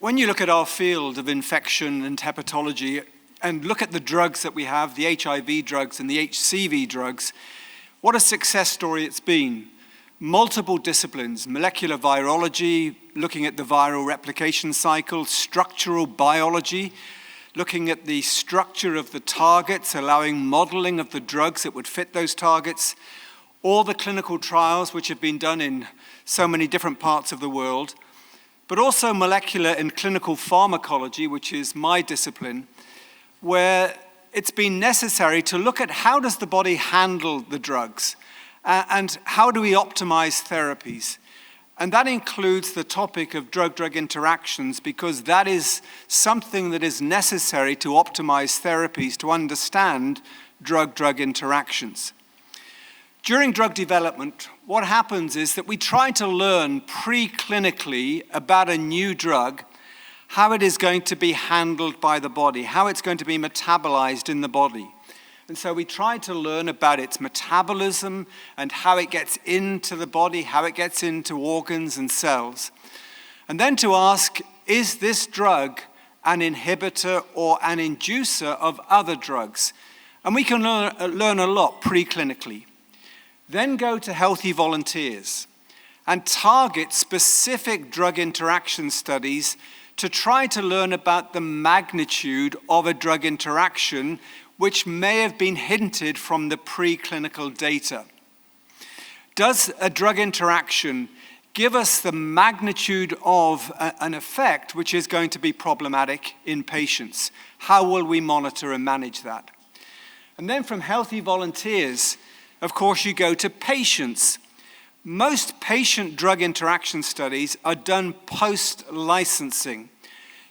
When you look at our field of infection and hepatology and look at the drugs that we have, the HIV drugs and the HCV drugs, what a success story it's been. Multiple disciplines, molecular virology, looking at the viral replication cycle, structural biology, looking at the structure of the targets, allowing modeling of the drugs that would fit those targets, all the clinical trials which have been done in so many different parts of the world, but also molecular and clinical pharmacology, which is my discipline, where it's been necessary to look at how does the body handle the drugs and how do we optimize therapies. And that includes the topic of drug-drug interactions because that is something that is necessary to optimize therapies, to understand drug-drug interactions. During drug development, what happens is that we try to learn preclinically about a new drug, how it is going to be handled by the body, how it's going to be metabolized in the body. And so we try to learn about its metabolism and how it gets into the body, how it gets into organs and cells. And then to ask, is this drug an inhibitor or an inducer of other drugs? And we can learn a lot preclinically. Then go to healthy volunteers and target specific drug interaction studies to try to learn about the magnitude of a drug interaction which may have been hinted from the preclinical data. Does a drug interaction give us the magnitude of an effect which is going to be problematic in patients? How will we monitor and manage that? And then from healthy volunteers, of course, you go to patients. Most patient drug interaction studies are done post-licensing.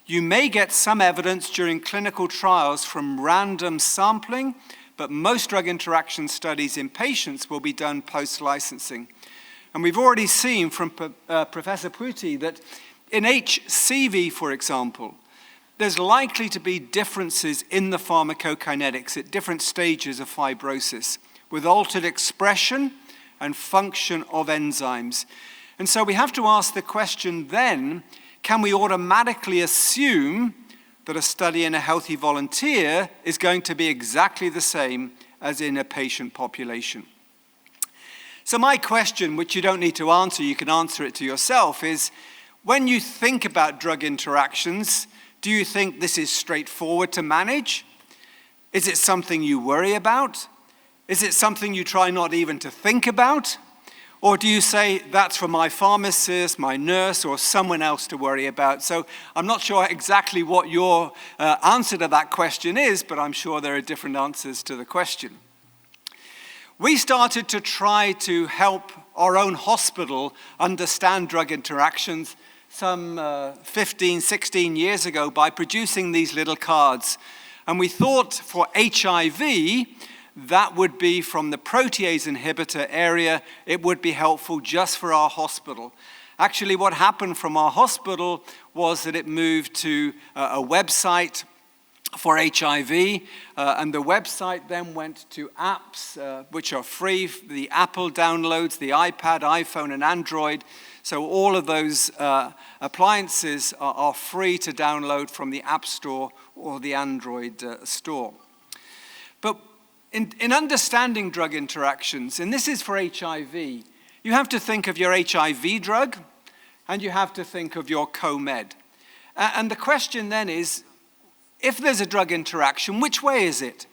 You may get some evidence during clinical trials from random sampling, but most drug interaction studies in patients will be done post-licensing. And we've already seen from Professor Protease that in HCV, for example, there's likely to be differences in the pharmacokinetics at different stages of fibrosis, with altered expression and function of enzymes. And so we have to ask the question then, can we automatically assume that a study in a healthy volunteer is going to be exactly the same as in a patient population? So my question, which you don't need to answer, you can answer it to yourself, is when you think about drug interactions, do you think this is straightforward to manage? Is it something you worry about? Is it something you try not even to think about? Or do you say, that's for my pharmacist, my nurse, or someone else to worry about? So I'm not sure exactly what your answer to that question is, but I'm sure there are different answers to the question. We started to try to help our own hospital understand drug interactions some 15, 16 years ago by producing these little cards. And we thought for HIV, that would be from the protease inhibitor area, it would be helpful just for our hospital. Actually, what happened from our hospital was that it moved to a website for HIV, and the website then went to apps which are free, the Apple downloads, the iPad, iPhone, and Android. So all of those appliances are free to download from the App Store or the Android store. But in understanding drug interactions, and this is for HIV, you have to think of your HIV drug, and you have to think of your co-med. And the question then is, if there's a drug interaction, which way is it?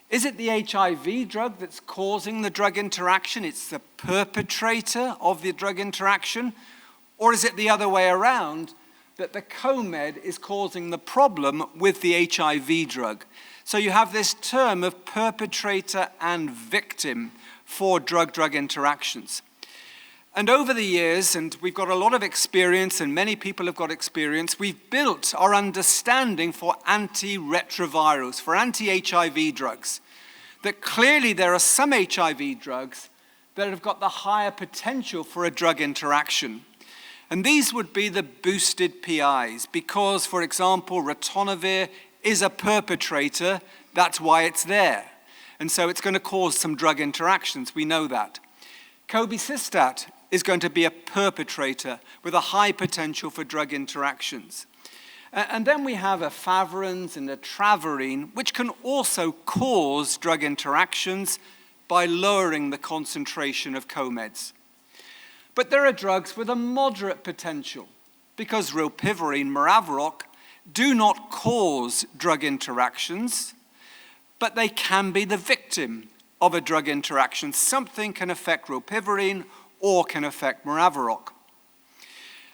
Is it the HIV drug that's causing the drug interaction? It's the perpetrator of the drug interaction? Or is it the other way around, that the co-med is causing the problem with the HIV drug? So you have this term of perpetrator and victim for drug-drug interactions. And over the years, and we've got a lot of experience, and many people have got experience, we've built our understanding for antiretrovirals, for anti-HIV drugs. That clearly there are some HIV drugs that have got the higher potential for a drug interaction. And these would be the boosted PIs, because, for example, ritonavir is a perpetrator, that's why it's there. And so it's going to cause some drug interactions, we know that. Cobicistat is going to be a perpetrator with a high potential for drug interactions. And then we have efavirenz and etravirine, which can also cause drug interactions by lowering the concentration of co-meds. But there are drugs with a moderate potential, because rilpivirine, Maraviroc, do not cause drug interactions, but they can be the victim of a drug interaction. Something can affect rilpivirine or can affect Maraviroc.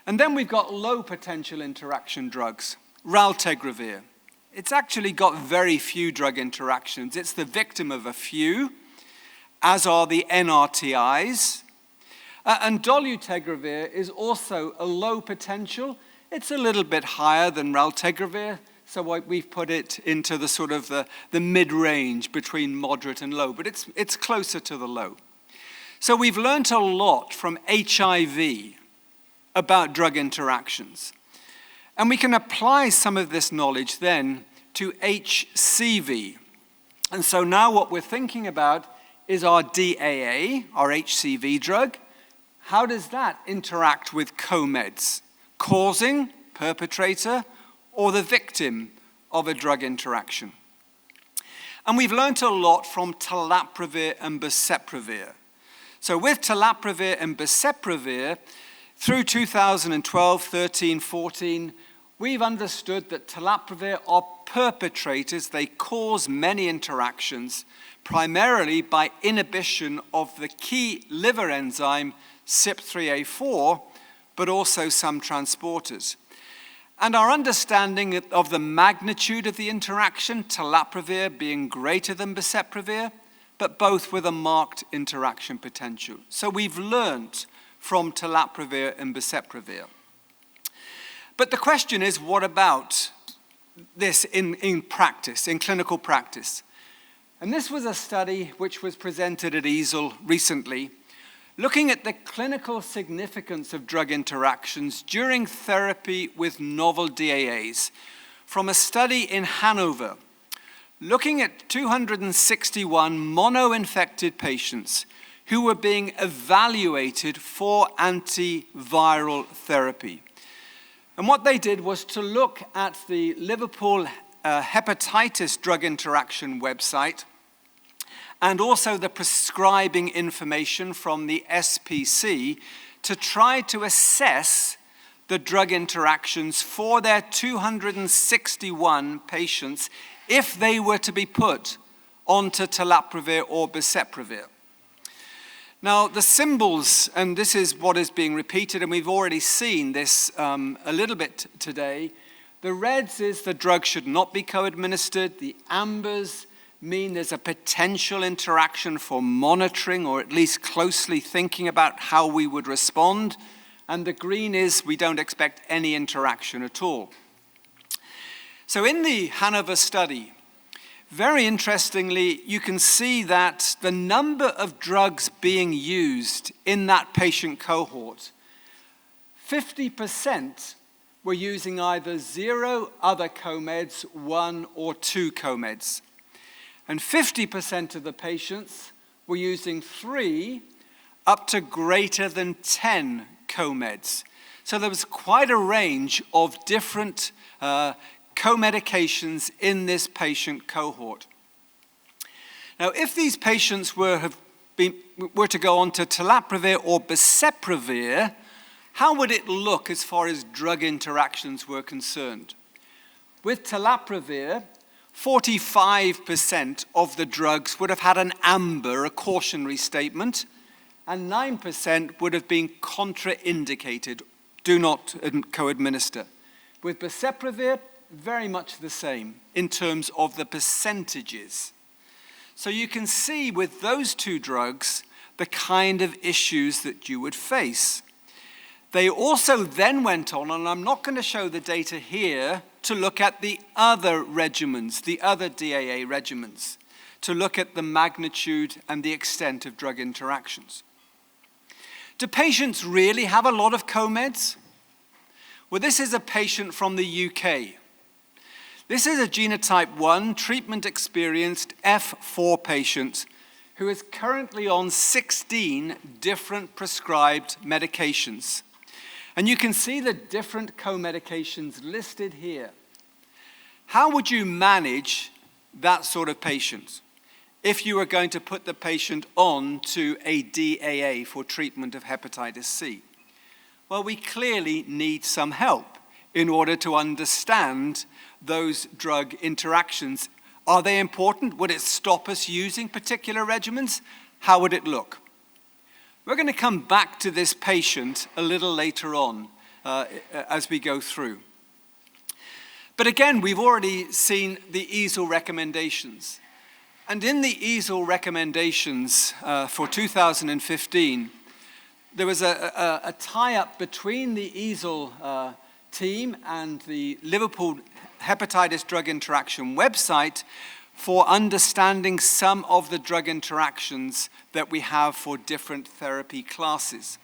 And then we've got low potential interaction drugs, raltegravir. It's actually got very few drug interactions. It's the victim of a few, as are the NRTIs. And dolutegravir is also a low potential. It's a little bit higher than raltegravir, so we've put it into the sort of the mid-range between moderate and low, but it's closer to the low. So we've learned a lot from HIV about drug interactions. And we can apply some of this knowledge then to HCV. And so now what we're thinking about is our DAA, our HCV drug. How does that interact with co-meds, causing, perpetrator, or the victim of a drug interaction? And we've learned a lot from Telaprevir and Boceprevir. So with Telaprevir and Boceprevir, through 2012, 13, 14, we've understood that Telaprevir are perpetrators. They cause many interactions, primarily by inhibition of the key liver enzyme CYP3A4, but also some transporters. And our understanding of the magnitude of the interaction, Telaprevir being greater than Boceprevir, but both with a marked interaction potential. So we've learned from Telaprevir and Boceprevir. But the question is, what about this in practice, in clinical practice? And this was a study which was presented at EASL recently, looking at the clinical significance of drug interactions during therapy with novel DAAs from a study in Hanover, looking at 261 mono-infected patients who were being evaluated for antiviral therapy. And what they did was to look at the Liverpool hepatitis drug interaction website and also the prescribing information from the SPC to try to assess the drug interactions for their 261 patients if they were to be put onto Telaprevir or Boceprevir. Now, the symbols, and this is what is being repeated, and we've already seen this a little bit today. The reds is the drug should not be co-administered. The ambers mean there's a potential interaction for monitoring, or at least closely thinking about how we would respond. And the green is we don't expect any interaction at all. So in the Hanover study, very interestingly, you can see that the number of drugs being used in that patient cohort, 50% were using either 0 other co-meds, 1 or 2 co-meds. And 50% of the patients were using 3 up to greater than 10 co-meds. So there was quite a range of different co-medications in this patient cohort. Now, if these patients were to go on to Telaprevir or Boceprevir, how would it look as far as drug interactions were concerned? With Telaprevir, 45% of the drugs would have had an amber, a cautionary statement, and 9% would have been contraindicated, do not co-administer. With Boceprevir, very much the same in terms of the percentages. So you can see with those 2 drugs the kind of issues that you would face. They also then went on, and I'm not going to show the data here, to look at the other regimens, the other DAA regimens, to look at the magnitude and the extent of drug interactions. Do patients really have a lot of co-meds? Well, this is a patient from the UK. This is a genotype 1 treatment-experienced F4 patient who is currently on 16 different prescribed medications. And you can see the different co-medications listed here. How would you manage that sort of patient if you were going to put the patient on to a DAA for treatment of hepatitis C? Well, we clearly need some help in order to understand those drug interactions. Are they important? Would it stop us using particular regimens? How would it look? We're going to come back to this patient a little later on as we go through. But again, we've already seen the EASL recommendations. And in the EASL recommendations for 2015, there was a tie-up between the EASL team and the Liverpool Hepatitis Drug Interaction website for understanding some of the drug interactions that we have for different therapy classes.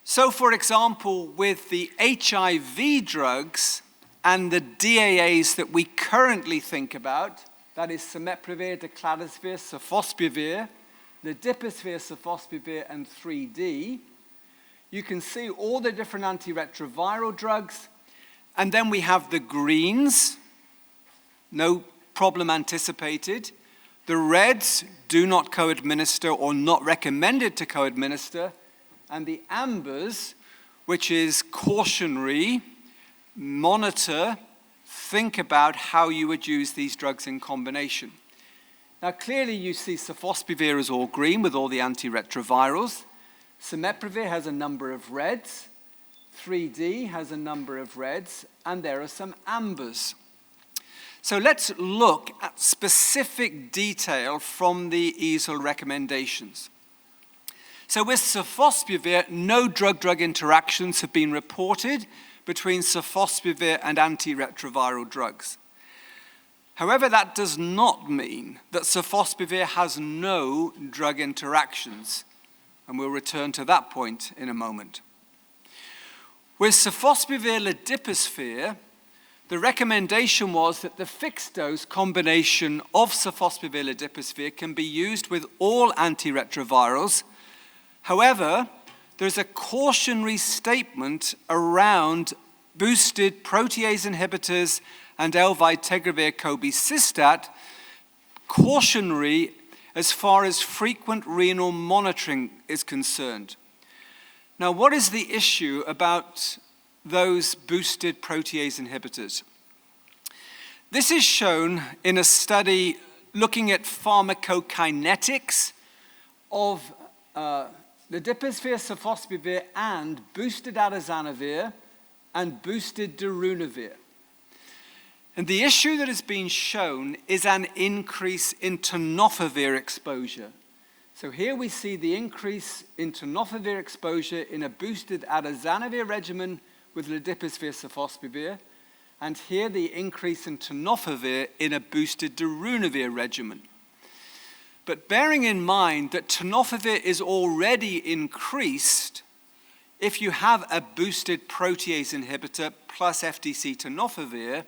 So, for example, with the HIV drugs and the DAAs that we currently think about, that is Simeprevir, Telaprevir, Simeprevir, Ledipasvir, Simeprevir, and 3D, you can see all the different antiretroviral drugs, and then we have the greens, no problem anticipated. The reds, do not co-administer or not recommended to co-administer, and the ambers, which is cautionary, monitor, think about how you would use these drugs in combination. Now clearly you see Simeprevir is all green with all the antiretrovirals. Simeprevir has a number of reds, 3D has a number of reds, and there are some ambers. So let's look at specific detail from the EASL recommendations. So with Simeprevir, no drug-drug interactions have been reported between Simeprevir and antiretroviral drugs. However, that does not mean that Simeprevir has no drug interactions, and we'll return to that point in a moment. With Simeprevir Ledipasvir, the recommendation was that the fixed-dose combination of Simeprevir Ledipasvir can be used with all antiretrovirals. However, there's a cautionary statement around boosted protease inhibitors and Elvitegravir cobicistat, cautionary as far as frequent renal monitoring is concerned. Now, what is the issue about those boosted protease inhibitors? This is shown in a study looking at pharmacokinetics of Ledipasvir, Simeprevir, and boosted Darunavir and boosted Darunavir. And the issue that has been shown is an increase in tenofovir exposure. So here we see the increase in tenofovir exposure in a boosted Darunavir regimen with Ledipasvir, Simeprevir, and here the increase in tenofovir in a boosted Darunavir regimen. But bearing in mind that tenofovir is already increased, if you have a boosted protease inhibitor plus FDC tenofovir,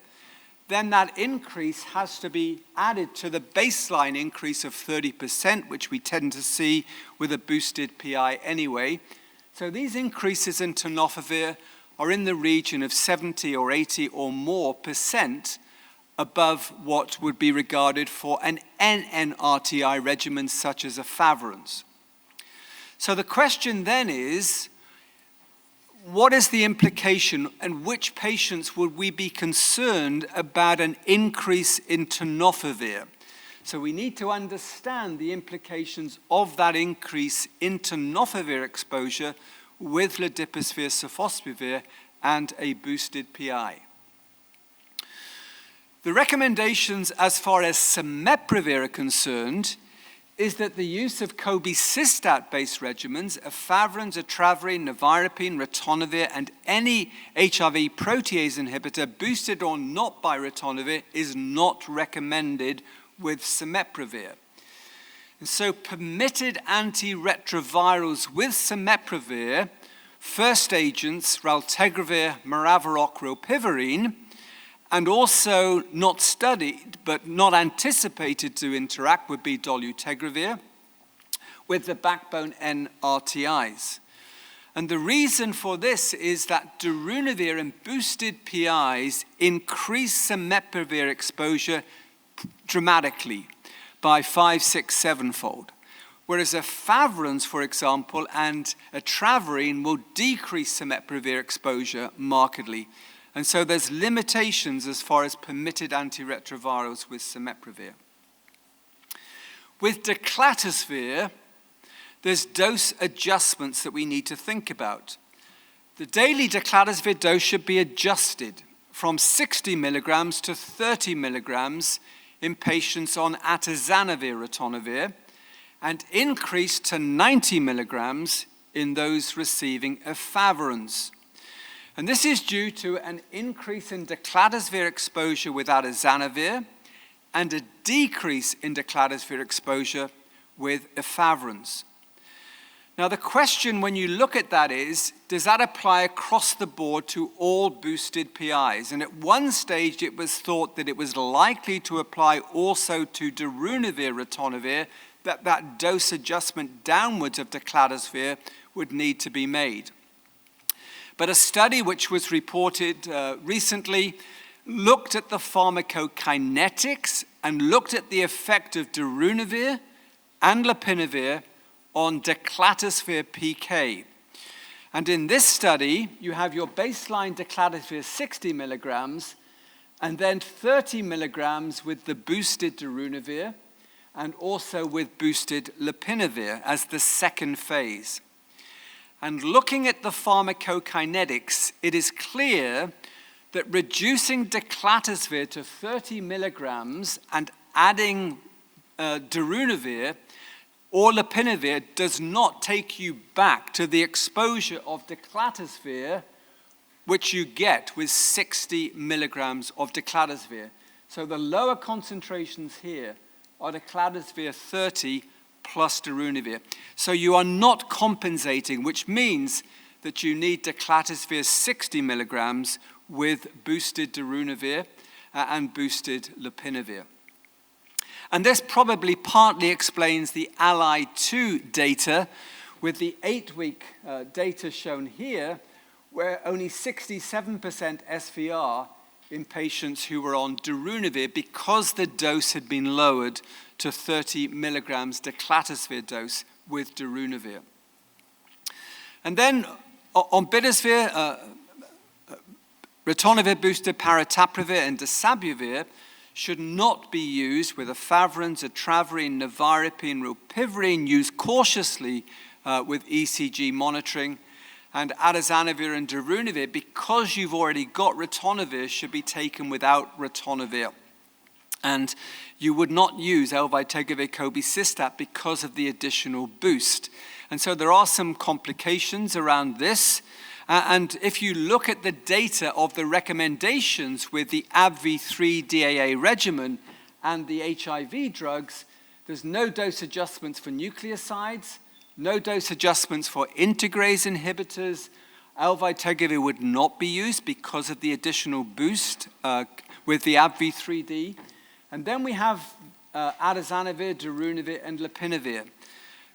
then that increase has to be added to the baseline increase of 30%, which we tend to see with a boosted PI anyway. So these increases in tenofovir are in the region of 70 or 80 or more % above what would be regarded for an NNRTI regimen such as efavirenz. So the question then is, what is the implication and which patients would we be concerned about an increase in tenofovir? So we need to understand the implications of that increase in tenofovir exposure with Ledipasvir, Simeprevir, and a boosted PI. The recommendations as far as Simeprevir are concerned is that the use of cobicistat-based regimens, efavirenz, atravir, nevirapine, ritonavir, and any HIV protease inhibitor boosted or not by ritonavir is not recommended with Simeprevir. And so permitted antiretrovirals with Simeprevir, first agents, raltegravir, maraviroc, rilpivirine, and also not studied, but not anticipated to interact would be dolutegravir with the backbone NRTIs. And the reason for this is that Darunavir and boosted PIs increase Simeprevir exposure dramatically by 5, 6, 7-fold. Whereas efavirenz, for example, and etravirine will decrease Simeprevir exposure markedly. And so there's limitations as far as permitted antiretrovirals with Simeprevir. With Declatovir, there's dose adjustments that we need to think about. The daily Declatovir dose should be adjusted from 60 milligrams to 30 milligrams in patients on atazanavir-ritonavir, and increased to 90 milligrams in those receiving efavirenz. And this is due to an increase in Declatovir exposure with atazanavir and a decrease in Declatovir exposure with efavirenz. Now the question when you look at that is, does that apply across the board to all boosted PIs? And at one stage it was thought that it was likely to apply also to Darunavir-ritonavir, that dose adjustment downwards of Declatovir would need to be made. But a study which was reported recently looked at the pharmacokinetics and looked at the effect of Darunavir and Lopinavir on Declatovir PK. And in this study, you have your baseline Declatovir 60 milligrams and then 30 milligrams with the boosted Darunavir and also with boosted Lopinavir as the second phase. And looking at the pharmacokinetics, it is clear that reducing Declatovir to 30 milligrams and adding Darunavir or Lopinavir does not take you back to the exposure of Declatovir which you get with 60 milligrams of Declatovir. So the lower concentrations here are Declatovir 30 plus Darunavir. So you are not compensating, which means that you need Declatovir 60 milligrams with boosted Darunavir and boosted Lopinavir. And this probably partly explains the Ally 2 data with the 8-week data shown here, where only 67% SVR in patients who were on Darunavir because the dose had been lowered to 30 milligrams Declatovir dose with Darunavir. And then on Bidosvir, ritonavir boosted Telaprevir and Boceprevir should not be used with efavirenz, etravirine, nevirapine, rilpivirine, used cautiously with ECG monitoring. And atazanavir and Darunavir, because you've already got ritonavir, should be taken without ritonavir. And you would not use elvitegravir cobicistat because of the additional boost. And so there are some complications around this. And if you look at the data of the recommendations with the AbbVie 3 DAA regimen and the HIV drugs, there's no dose adjustments for nucleosides, no dose adjustments for integrase inhibitors. Elvitegravir would not be used because of the additional boost with the AbbVie 3D. And then we have atazanavir, Darunavir, and Lopinavir.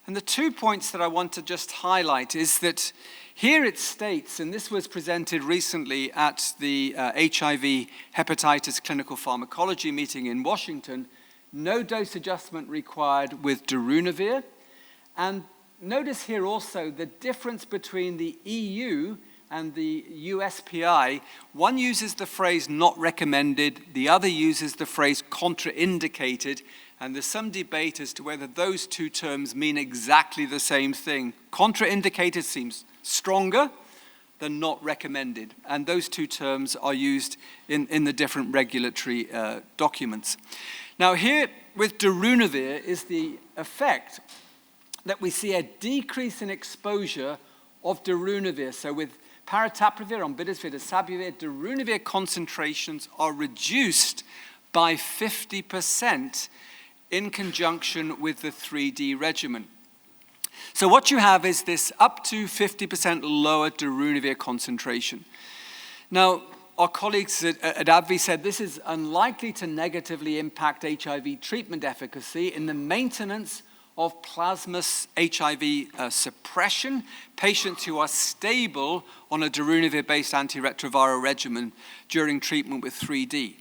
And the 2 points that I want to just highlight is that here it states, and this was presented recently at the HIV Hepatitis Clinical Pharmacology meeting in Washington, no dose adjustment required with Darunavir. And notice here also the difference between the EU and the USPI. One uses the phrase not recommended, the other uses the phrase contraindicated, and there's some debate as to whether those two terms mean exactly the same thing. Contraindicated seems stronger than not recommended, and those two terms are used in the different regulatory documents. Now here with Darunavir is the effect that we see a decrease in exposure of Darunavir. So with Telaprevir, Bidosvir, Boceprevir, Darunavir concentrations are reduced by 50% in conjunction with the 3D regimen. So what you have is this up to 50% lower Darunavir concentration. Now, our colleagues at AbbVie said this is unlikely to negatively impact HIV treatment efficacy in the maintenance of plasma HIV suppression, patients who are stable on a Darunavir-based antiretroviral regimen during treatment with 3D.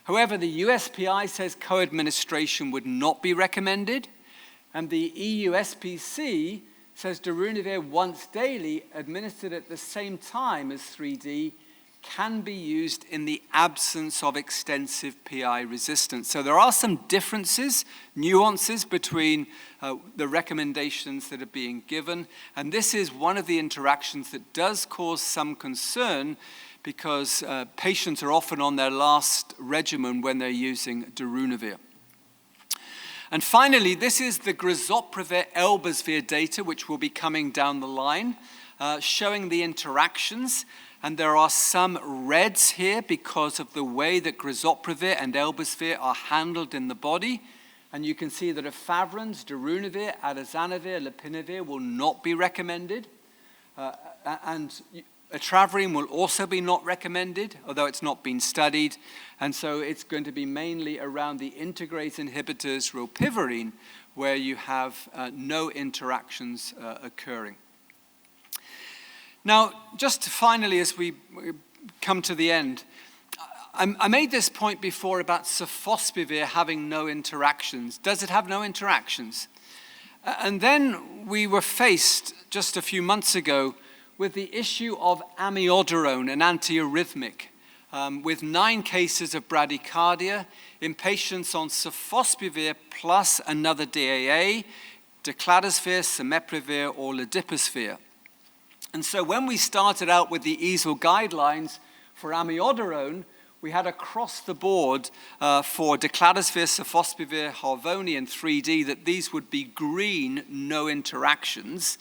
However, the USPI says co-administration would not be recommended, and the EU SPC says Darunavir once daily, administered at the same time as 3D, can be used in the absence of extensive PI resistance. So there are some differences, nuances between the recommendations that are being given, and this is one of the interactions that does cause some concern because patients are often on their last regimen when they're using Darunavir. And finally, this is the Boceprevir-Elbasvir data, which will be coming down the line, showing the interactions. And there are some reds here because of the way that Boceprevir and Elbasvir are handled in the body. And you can see that efavirenz, Darunavir, Atazanavir, Lopinavir will not be recommended. And etravirine will also be not recommended, although it's not been studied. And so it's going to be mainly around the integrase inhibitors, rilpivirine, where you have no interactions occurring. Now, just finally, as we come to the end, I made this point before about Sofosbuvir having no interactions. Does it have no interactions? And then we were faced just a few months ago with the issue of Amiodarone, an antiarrhythmic, with 9 cases of bradycardia in patients on Sofosbuvir plus another DAA, Decladisvir, Simeprevir, or Ladipasvir. And so when we started out with the EASL guidelines for Amiodarone, we had across the board for Decladisvir, Sofosbuvir, Harvoni, and 3D that these would be green, no interactions.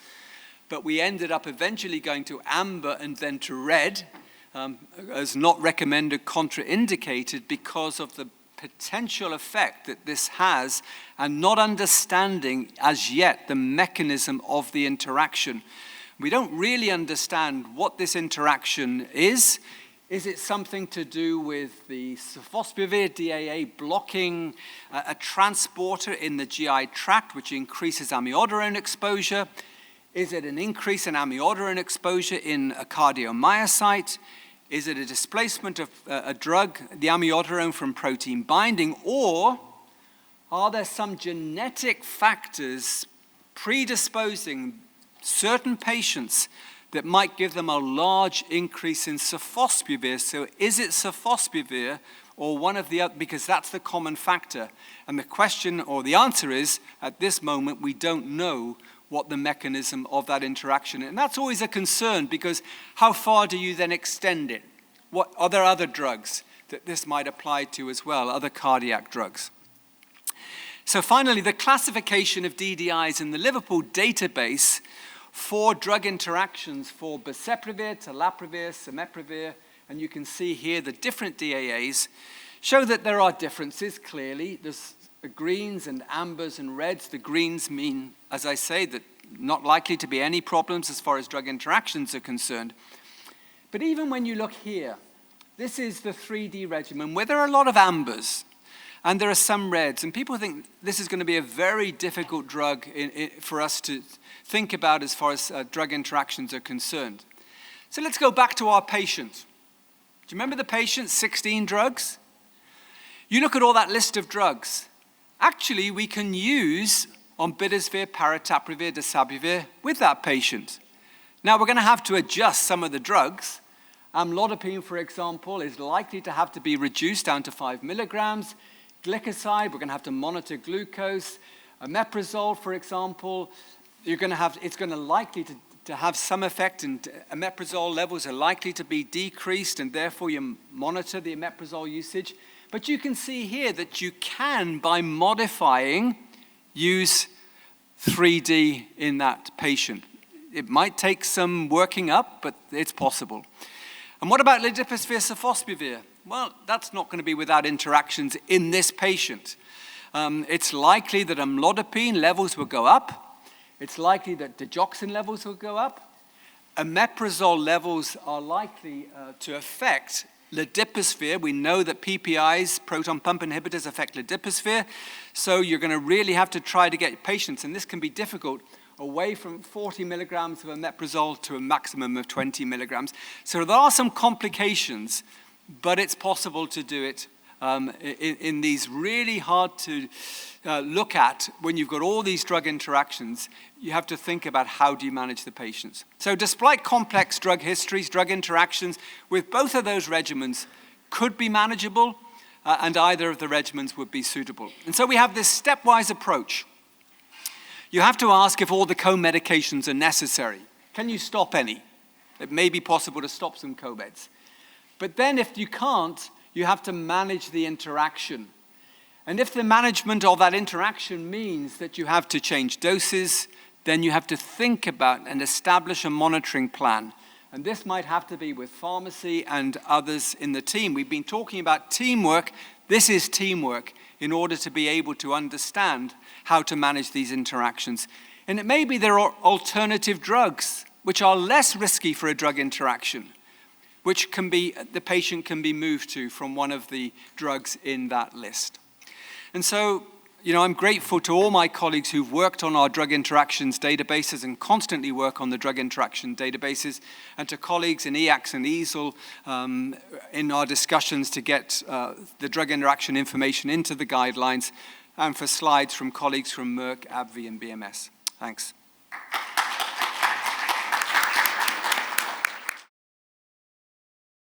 But we ended up eventually going to amber and then to red as not recommended, contraindicated because of the potential effect that this has and not understanding as yet the mechanism of the interaction. We don't really understand what this interaction is. Is it something to do with the Sofosbuvir DAA blocking a transporter in the GI tract, which increases amiodarone exposure? Is it an increase in amiodarone exposure in a cardiomyocyte? Is it a displacement of a drug, the amiodarone, from protein binding? Or are there some genetic factors predisposing certain patients that might give them a large increase in Sofosbuvir? So is it Sofosbuvir or one of the other, because that's the common factor. And the question or the answer is, at this moment, we don't know what the mechanism of that interaction is. And that's always a concern because how far do you then extend it? What are there other drugs that this might apply to as well, other cardiac drugs? So finally, the classification of DDIs in the Liverpool database for drug interactions for Boceprevir, Telaprevir, Simeprevir, and you can see here the different DAAs, show that there are differences clearly. There's greens and ambers and reds. The greens mean, as I say, that not likely to be any problems as far as drug interactions are concerned. But even when you look here, this is the 3D regimen where there are a lot of ambers and there are some reds. And people think this is going to be a very difficult drug for us to think about as far as drug interactions are concerned. So let's go back to our patient. Do you remember the patient, 16 drugs? You look at all that list of drugs. Actually, we can use Ombidisvir, Paritaprevir, Dasabuvir with that patient. Now, we're going to have to adjust some of the drugs. Amlodipine, for example, is likely to have to be reduced down to 5 milligrams. Glycoside, we're going to have to monitor glucose. Omeprazole, for example, it's going to likely to have some effect, and omeprazole levels are likely to be decreased, and therefore you monitor the omeprazole usage. But you can see here that you can, by modifying, use 3D in that patient. It might take some working up, but it's possible. And what about Ladipasvir, Sofosbuvir? Well, that's not going to be without interactions in this patient. It's likely that amlodipine levels will go up. It's likely that digoxin levels will go up. Omeprazole levels are likely to affect Liposphere, we know that PPIs, proton pump inhibitors, affect liposphere, so you're going to really have to try to get patients, and this can be difficult, away from 40 milligrams of omeprazole to a maximum of 20 milligrams. So there are some complications, but it's possible to do it in these really hard to look at when you've got all these drug interactions. You have to think about how do you manage the patients. So despite complex drug histories, drug interactions, with both of those regimens could be manageable, and either of the regimens would be suitable. And so we have this stepwise approach. You have to ask if all the co-medications are necessary. Can you stop any? It may be possible to stop some co-meds. But then if you can't, you have to manage the interaction. And if the management of that interaction means that you have to change doses, then you have to think about and establish a monitoring plan. And this might have to be with pharmacy and others in the team. We've been talking about teamwork. This is teamwork in order to be able to understand how to manage these interactions. And it may be there are alternative drugs which are less risky for a drug interaction, which can be, the patient can be moved to from one of the drugs in that list. And so, I'm grateful to all my colleagues who've worked on our drug interactions databases and constantly work on the drug interaction databases, and to colleagues in EACS and EASL in our discussions to get the drug interaction information into the guidelines, and for slides from colleagues from Merck, AbbVie, and BMS. Thanks.